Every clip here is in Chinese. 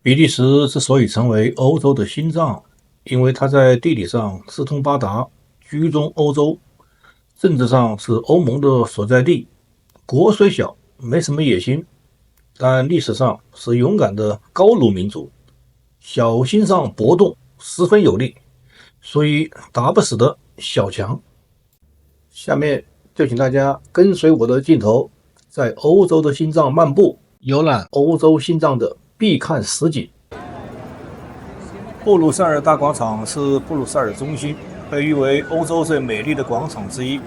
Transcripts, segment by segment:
比利时之所以成为欧洲的心脏，因为它在地理上四通八达，居中欧洲，政治上是欧盟的所在地。国虽小，没什么野心，但历史上是勇敢的高卢民族，小心脏搏动，十分有力，所以打不死的小强。下面就请大家跟随我的镜头，在欧洲的心脏漫步，游览欧洲心脏的必看实景。布鲁塞尔大广场是布鲁塞尔中心，被誉为欧洲最美丽的广场之一。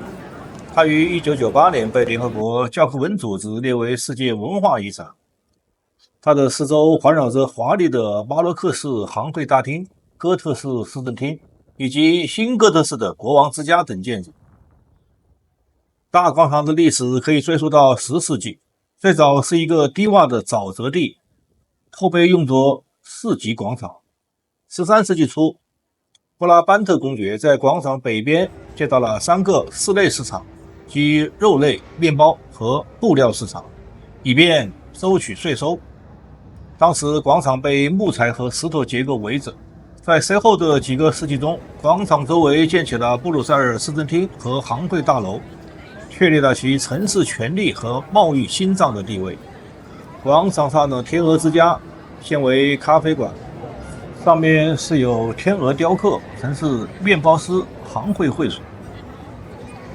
它于1998年被联合国教科文组织列为世界文化遗产。它的四周环绕着华丽的巴洛克式行会大厅、哥特式市政厅以及新哥特式的国王之家等建筑。大广场的历史可以追溯到10世纪，最早是一个低洼的沼泽地，后被用作市集广场。13世纪初，布拉班特公爵在广场北边建造了3个室内市场，即肉类、面包和布料市场，以便收取税收。当时广场被木材和石头结构围着。在随后的几个世纪中，广场周围建起了布鲁塞尔市政厅和行会大楼，确立了其城市权力和贸易心脏的地位。广场上的天鹅之家现为咖啡馆，上面是有天鹅雕刻，曾是面包师行会会所。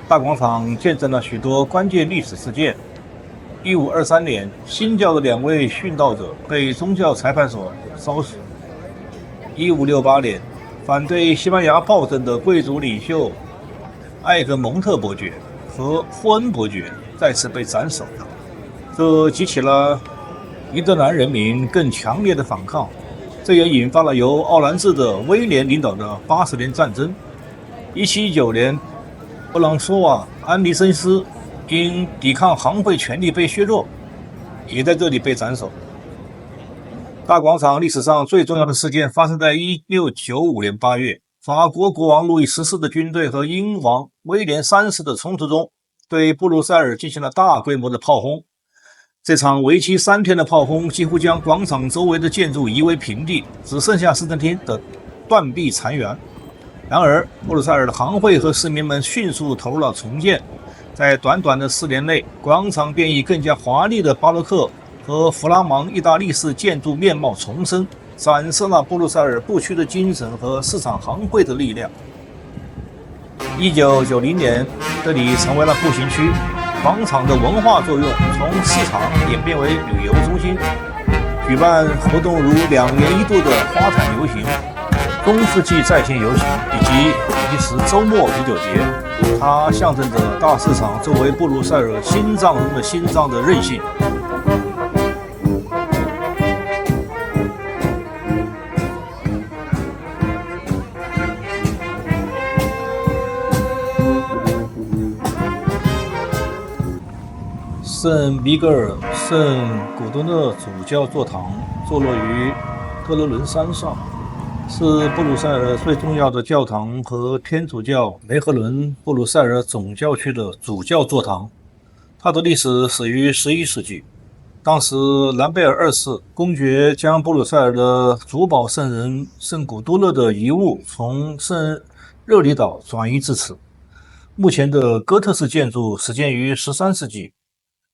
大广场见证了许多关键历史事件。1523年，新教的2位殉道者被宗教裁判所烧死。1568年，反对西班牙暴政的贵族领袖埃格蒙特伯爵和霍恩伯爵再次被斩首，这激起了伊德兰人民更强烈的反抗，这也引发了由奥兰治的威廉领导的80年战争。1719年，布朗索瓦·安尼森斯因抵抗行会权力被削弱，也在这里被斩首。大广场历史上最重要的事件发生在1695年8月，法国国王路易14的军队和英王威廉3世的冲突中，对布鲁塞尔进行了大规模的炮轰。这场为期3天的炮轰几乎将广场周围的建筑夷为平地，只剩下市政厅的断壁残垣。然而，布鲁塞尔的行会和市民们迅速投入了重建，在短短的4年内，广场便以更加华丽的巴洛克和弗拉芒意大利式建筑面貌重生，展示了布鲁塞尔不屈的精神和市场行会的力量。1990年，这里成为了步行区，广场的文化作用从市场演变为旅游中心，举办活动如2年1度的花毯游行、中世纪在线游行以及比利时周末啤酒节。它象征着大市场作为布鲁塞尔心脏中的心脏的韧性。圣米格尔圣古多讷主教座堂坐落于特勒伦山上，是布鲁塞尔最重要的教堂和天主教梅赫伦布鲁塞尔总教区的主教座堂。它的历史始于11世纪，当时兰贝尔2世公爵将布鲁塞尔的主保圣人圣古多讷的遗物从圣热里岛转移至此。目前的哥特式建筑始建于13世纪，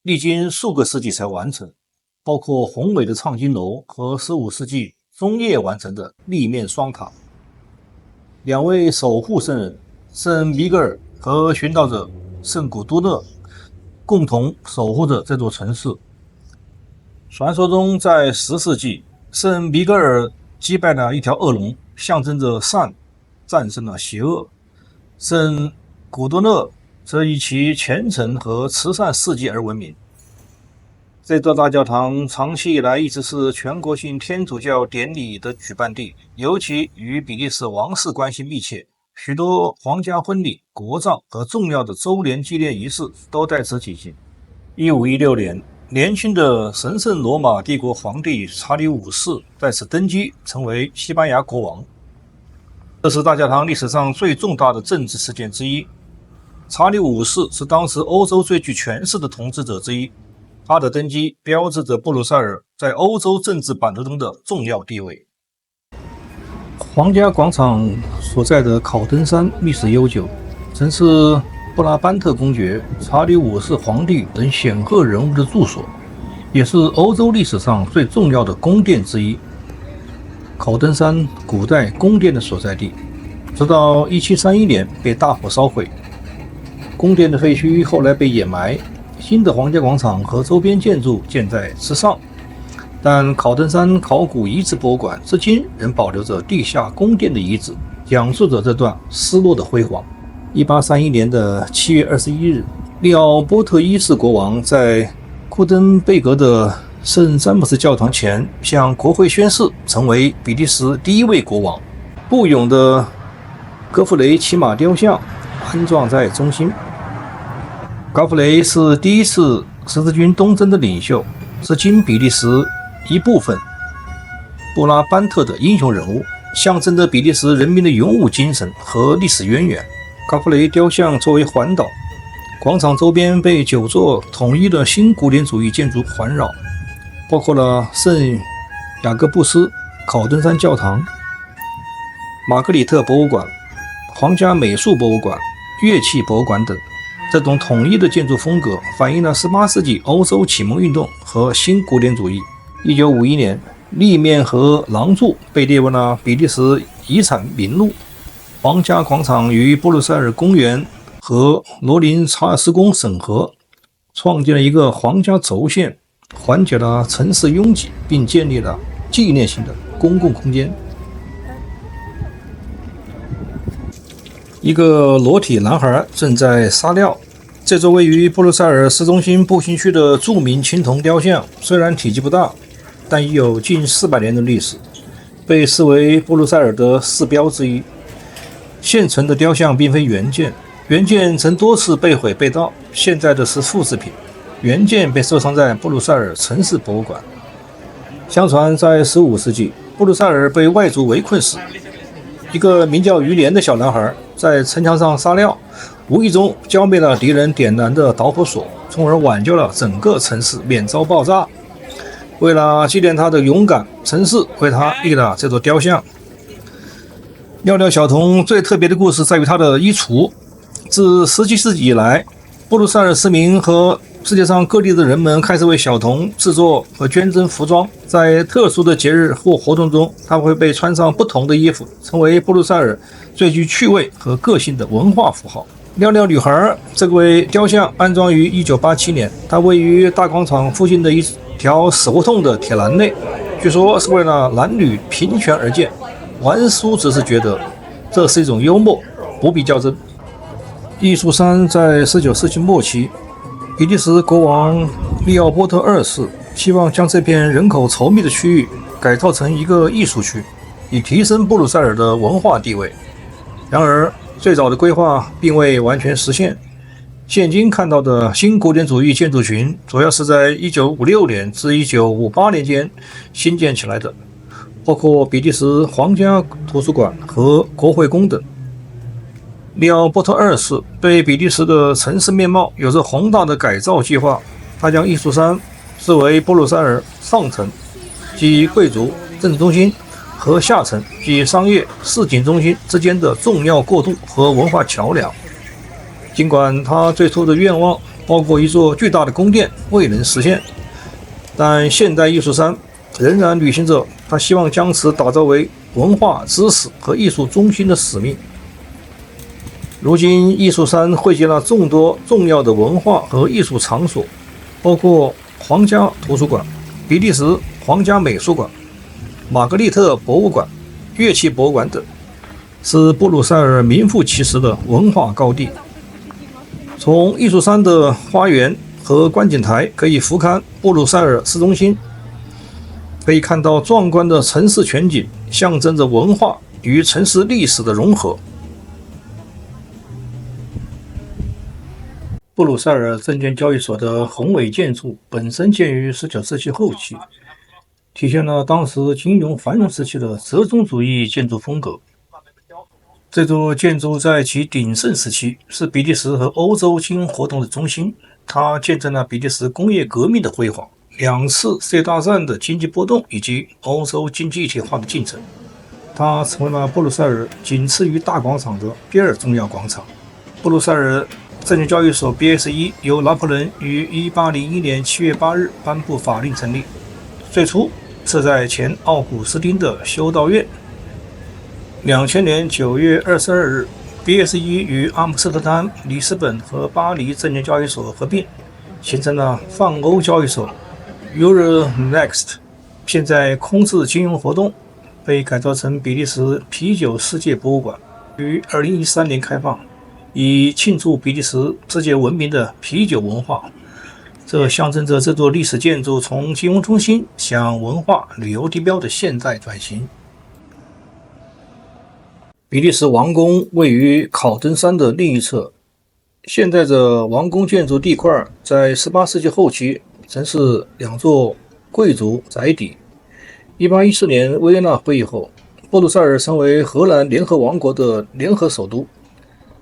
历经数个世纪才完成，包括宏伟的唱经楼和15世纪中叶完成的立面双塔。2位守护圣人圣米格尔和殉道者圣古多讷共同守护着这座城市。传说中，在10世纪，圣米格尔击败了一条恶龙，象征着善战胜了邪恶。圣古多讷则以其虔诚和慈善事迹而闻名。这座大教堂长期以来一直是全国性天主教典礼的举办地，尤其与比利时王室关系密切，许多皇家婚礼、国葬和重要的周年纪念仪式都在此举行。1516年，年轻的神圣罗马帝国皇帝查理五世在此登基，成为西班牙国王。这是大教堂历史上最重大的政治事件之一。查理五世是当时欧洲最具权势的统治者之一，他的登基标志着布鲁塞尔在欧洲政治版图中的重要地位。皇家广场所在的考登山历史悠久，曾是布拉班特公爵、查理五世皇帝等显赫人物的住所，也是欧洲历史上最重要的宫殿之一。考登山古代宫殿的所在地，直到1731年被大火烧毁，宫殿的废墟后来被掩埋，新的皇家广场和周边建筑建在之上。但考登山考古遗址博物馆至今仍保留着地下宫殿的遗址，讲述着这段失落的辉煌。1831年的7月21日，利奥波特一世国王在库登贝格的圣詹姆斯教堂前向国会宣誓，成为比利时第一位国王。布永的格弗雷骑马雕像安装在中心。格弗雷是第一次十字军东征的领袖，是今比利时一部分布拉班特的英雄人物，象征着比利时人民的勇武精神和历史渊源。格弗雷雕像作为环岛，广场周边被9座统一的新古典主义建筑环绕，包括了圣雅各布斯考登山教堂、玛格里特博物馆、皇家美术博物馆、乐器博物馆等。这种统一的建筑风格反映了18世纪欧洲启蒙运动和新古典主义。1951年，立面和廊柱被列为了比利时遗产名录。皇家广场与布鲁塞尔公园和罗林查尔斯宫审核，创建了一个皇家轴线，缓解了城市拥挤，并建立了纪念性的公共空间。一个裸体男孩正在撒尿。这座位于布鲁塞尔市中心步行区的著名青铜雕像，虽然体积不大，但已有近400年的历史，被视为布鲁塞尔的市标之一。现存的雕像并非原件，原件曾多次被毁被盗，现在的是复制品。原件被收藏在布鲁塞尔城市博物馆。相传在15世纪，布鲁塞尔被外族围困时，一个名叫于连的小男孩在城墙上撒尿，无意中浇灭了敌人点燃的导火索，从而挽救了整个城市免遭爆炸。为了纪念他的勇敢，城市为他立了这座雕像。尿尿小童最特别的故事在于他的衣橱。自17世纪以来，布鲁塞尔市民和世界上各地的人们开始为小童制作和捐赠服装。在特殊的节日或活动中，他们会被穿上不同的衣服，成为布鲁塞尔最具趣味和个性的文化符号。尿尿女孩这位雕像安装于1987年，它位于大广场附近的一条死胡同的铁栏内，据说是为了男女平权而建。玩叔只是觉得这是一种幽默，不必较真。艺术山在19世纪末期，比利时国王利奥波特二世希望将这片人口稠密的区域改造成一个艺术区，以提升布鲁塞尔的文化地位。然而，最早的规划并未完全实现。现今看到的新古典主义建筑群主要是在1956年至1958年间新建起来的，包括比利时皇家图书馆和国会宫等。利奥波特二世对比利时的城市面貌有着宏大的改造计划，他将艺术山视为布鲁塞尔上层即贵族政治中心和下层即商业市井中心之间的重要过渡和文化桥梁。尽管他最初的愿望包括一座巨大的宫殿未能实现，但现代艺术山仍然履行着他希望将此打造为文化、知识和艺术中心的使命。如今，艺术山汇集了众多重要的文化和艺术场所，包括皇家图书馆、比利时皇家美术馆、玛格丽特博物馆、乐器博物馆等，是布鲁塞尔名副其实的文化高地。从艺术山的花园和观景台可以俯瞰布鲁塞尔市中心，可以看到壮观的城市全景，象征着文化与城市历史的融合。布鲁塞尔证券交易所的宏伟建筑本身建于19世纪后期，体现了当时金融繁荣时期的折中主义建筑风格。这座建筑在其鼎盛时期是比利时和欧洲金融活动的中心，它见证了比利时工业革命的辉煌、2次世界大战的经济波动以及欧洲经济一体化的进程。它成为了布鲁塞尔仅次于大广场的第2重要广场。布鲁塞尔证券交易所 BSE 由拿破仑于1801年7月8日颁布法令成立，最初设在前奥古斯丁的修道院。2000年9月22日 BSE 与阿姆斯特丹、里斯本和巴黎证券交易所合并，形成了泛欧交易所 Euronext。 现在空置金融活动，被改造成比利时啤酒世界博物馆，于2013年开放，以庆祝比利时世界闻名的啤酒文化。这象征着这座历史建筑从金融中心向文化旅游地标的现代转型。比利时王宫位于考登山的另一侧，现在这王宫建筑地块在18世纪后期曾是2座贵族宅邸。1814年维也纳会议后，布鲁塞尔成为荷兰联合王国的联合首都。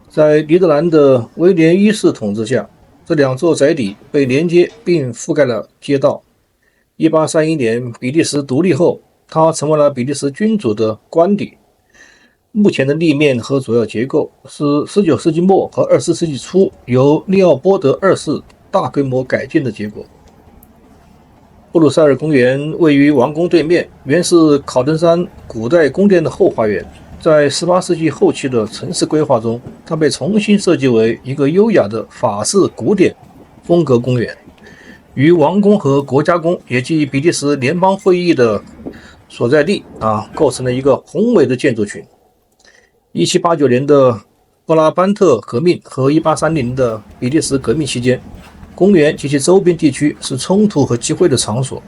在尼德兰的威廉一世统治下，这2座宅邸被连接并覆盖了街道。1831年比利时独立后，它成为了比利时君主的官邸。目前的立面和主要结构是19世纪末和20世纪初由利奥波德2世大规模改建的结果。布鲁塞尔公园位于王宫对面，原是考登山古代宫殿的后花园。在18世纪后期的城市规划中，它被重新设计为一个优雅的法式古典风格公园，与王宫和国家宫，也即比利时联邦会议的所在地构成了一个宏伟的建筑群。1789年的布拉班特革命和1830年的比利时革命期间，公园及其周边地区是冲突和集会的场所，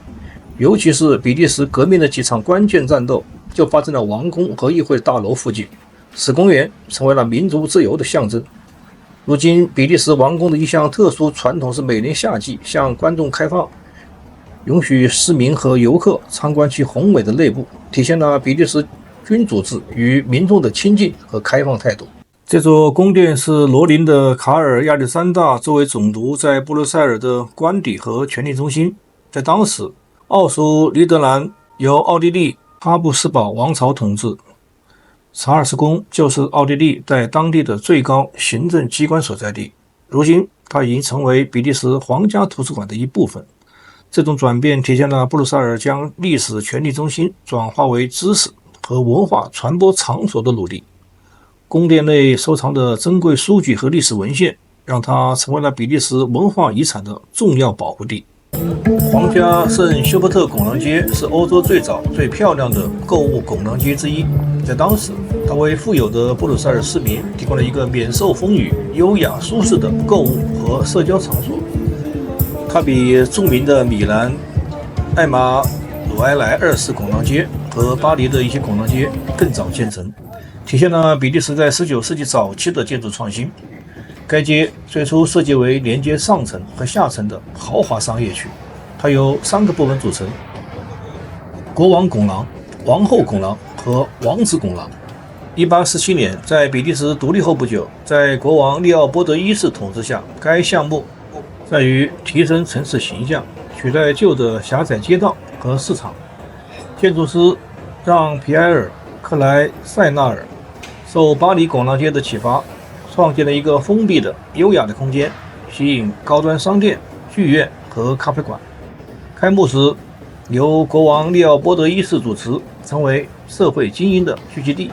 尤其是比利时革命的几场关键战斗就发生了王宫和议会大楼附近，使公园成为了民族自由的象征。如今，比利时王宫的一项特殊传统是每年夏季向观众开放，允许市民和游客参观其宏伟的内部，体现了比利时君主制与民众的亲近和开放态度。这座宫殿是罗林的卡尔亚历山大作为总督在布鲁塞尔的官邸和权力中心。在当时，奥苏尼德兰由奥地利哈布斯堡王朝统治，查尔斯宫就是奥地利在当地的最高行政机关所在地。如今，它已经成为比利时皇家图书馆的一部分。这种转变体现了布鲁塞尔将历史权力中心转化为知识和文化传播场所的努力。宫殿内收藏的珍贵书籍和历史文献，让它成为了比利时文化遗产的重要保护地。皇家圣休伯特拱廊街是欧洲最早最漂亮的购物拱廊街之一，在当时，它为富有的布鲁塞尔市民提供了一个免受风雨、优雅舒适的购物和社交场所。它比著名的米兰艾马努埃莱2世拱廊街和巴黎的一些拱廊街更早建成，体现了比利时在19世纪早期的建筑创新。该街最初设计为连接上层和下层的豪华商业区，它由3个部分组成：国王拱廊、王后拱廊和王子拱廊。1847年，在比利时独立后不久，在国王利奥波德1世统治下，该项目在于提升城市形象，取代旧的狭窄街道和市场。建筑师让·皮埃尔·克莱塞纳尔受巴黎拱廊街的启发，创建了一个封闭的、优雅的空间，吸引高端商店、剧院和咖啡馆。开幕时，由国王利奥波德1世主持，成为社会精英的聚集地。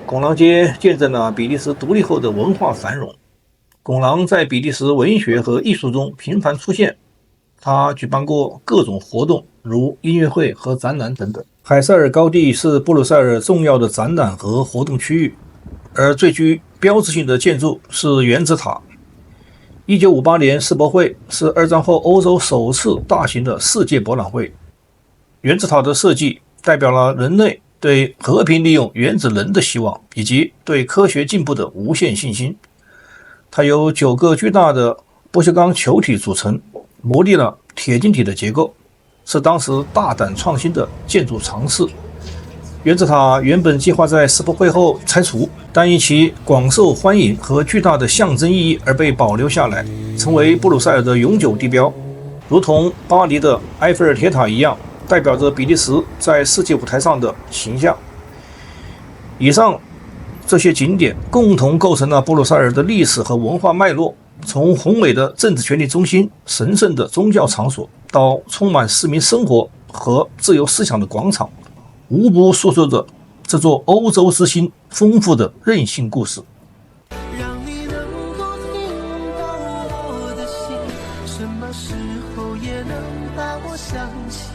拱廊街见证了比利时独立后的文化繁荣。拱廊在比利时文学和艺术中频繁出现，它举办过各种活动，如音乐会和展览等等。海塞尔高地是布鲁塞尔重要的展览和活动区域，而最具标志性的建筑是原子塔。1958年世博会是2战后欧洲首次大型的世界博览会。原子塔的设计代表了人类对和平利用原子能的希望，以及对科学进步的无限信心。它由9个巨大的不锈钢球体组成，磨砺了铁晶体的结构，是当时大胆创新的建筑尝试。原子塔原本计划在世博会后拆除，但因其广受欢迎和巨大的象征意义而被保留下来，成为布鲁塞尔的永久地标，如同巴黎的埃菲尔铁塔一样，代表着比利时在世界舞台上的形象。以上这些景点共同构成了布鲁塞尔的历史和文化脉络，从宏伟的政治权力中心、神圣的宗教场所，到充满市民生活和自由思想的广场，无不诉说着这座欧洲之心丰富的韧性故事。让你能够听到我的心，什么时候也能把我想起。